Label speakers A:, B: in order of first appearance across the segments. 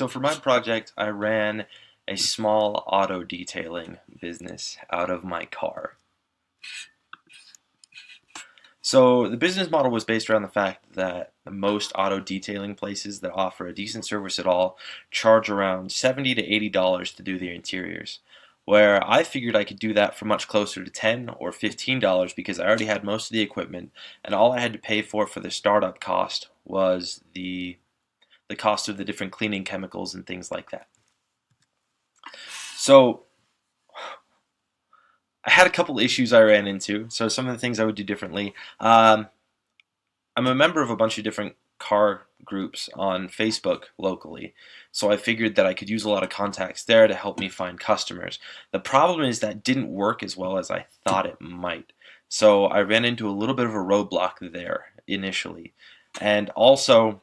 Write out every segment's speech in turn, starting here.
A: So for my project, I ran a small auto detailing business out of my car. So the business model was based around the fact that most auto detailing places that offer a decent service at all charge around $70 to $80 to do their interiors. Where I figured I could do that for much closer to $10 or $15 because I already had most of the equipment, and all I had to pay for the startup cost was the cost of the different cleaning chemicals and things like that. So I had a couple issues I ran into. So some of the things I would do differently. I'm a member of a bunch of different car groups on Facebook locally, so I figured that I could use a lot of contacts there to help me find customers. The problem is that didn't work as well as I thought it might. So I ran into a little bit of a roadblock there initially. And also,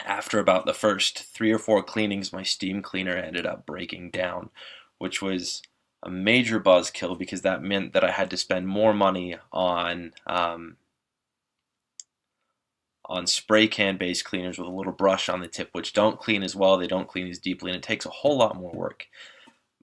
A: after about the first 3 or 4 cleanings, my steam cleaner ended up breaking down, which was a major buzzkill because that meant that I had to spend more money on spray can based cleaners with a little brush on the tip, which don't clean as well, they don't clean as deeply, and it takes a whole lot more work.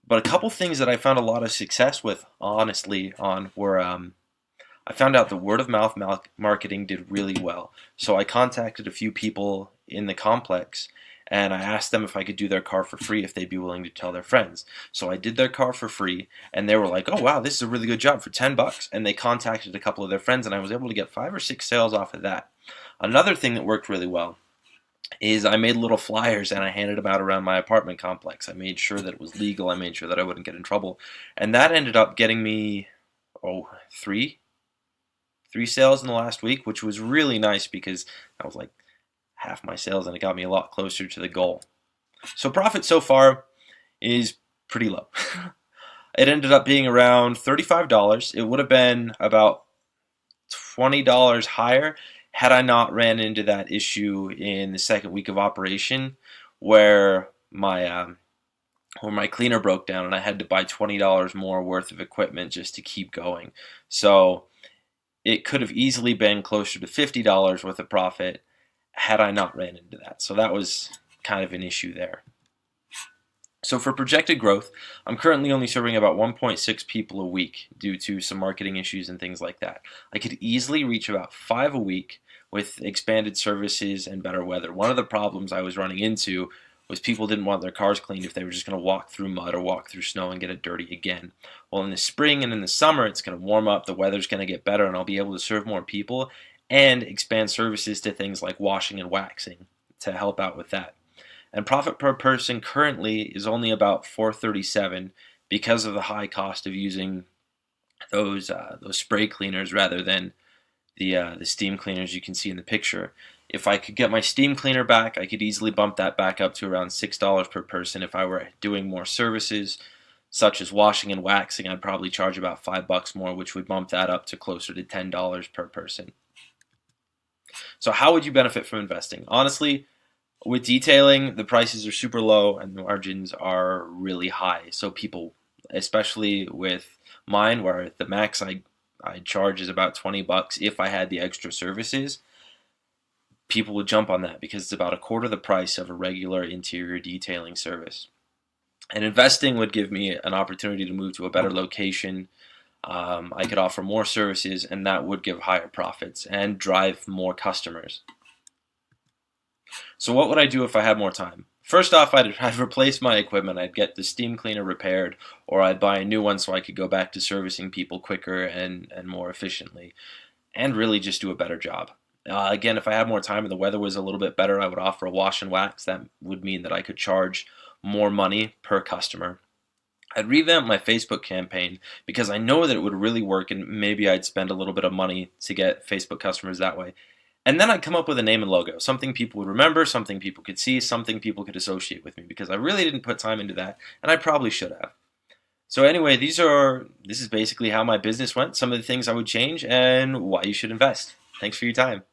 A: But a couple things that I found a lot of success with, honestly, on were I found out the word of mouth marketing did really well. So I contacted a few people in the complex and I asked them if I could do their car for free if they'd be willing to tell their friends. So I did their car for free and they were like, "Oh wow, this is a really good job for $10." And they contacted a couple of their friends and I was able to get 5 or 6 sales off of that. Another thing that worked really well is I made little flyers and I handed them out around my apartment complex. I made sure that it was legal. I made sure that I wouldn't get in trouble. And that ended up getting me, three sales in the last week, which was really nice because that was like half my sales and it got me a lot closer to the goal. So profit so far is pretty low. It ended up being around $35. It would have been about $20 higher had I not ran into that issue in the second week of operation where my cleaner broke down and I had to buy $20 more worth of equipment just to keep going. So it could have easily been closer to $50 worth of profit had I not ran into that. So that was kind of an issue there. So for projected growth, I'm currently only serving about 1.6 people a week due to some marketing issues and things like that. I could easily reach about 5 a week with expanded services and better weather. One of the problems I was running into was people didn't want their cars cleaned if they were just going to walk through mud or walk through snow and get it dirty again. Well, in the spring and in the summer, it's going to warm up, the weather's going to get better, and I'll be able to serve more people and expand services to things like washing and waxing to help out with that. And profit per person currently is only about $4.37 because of the high cost of using those spray cleaners rather than the steam cleaners you can see in the picture. If I could get my steam cleaner back, I could easily bump that back up to around $6 per person. If I were doing more services, such as washing and waxing, I'd probably charge about $5 more, which would bump that up to closer to $10 per person. So how would you benefit from investing? Honestly, with detailing, the prices are super low and the margins are really high. So people, especially with mine, where the max I charge is about $20 if I had the extra services, people would jump on that because it's about a quarter the price of a regular interior detailing service. And investing would give me an opportunity to move to a better location. I could offer more services, and that would give higher profits and drive more customers. So what would I do if I had more time? First off, I'd replace my equipment. I'd get the steam cleaner repaired, or I'd buy a new one so I could go back to servicing people quicker and more efficiently, and really just do a better job. Again, if I had more time and the weather was a little bit better, I would offer a wash and wax. That would mean that I could charge more money per customer. I'd revamp my Facebook campaign because I know that it would really work and maybe I'd spend a little bit of money to get Facebook customers that way. And then I'd come up with a name and logo, something people would remember, something people could see, something people could associate with me because I really didn't put time into that and I probably should have. So anyway, this is basically how my business went, some of the things I would change and why you should invest. Thanks for your time.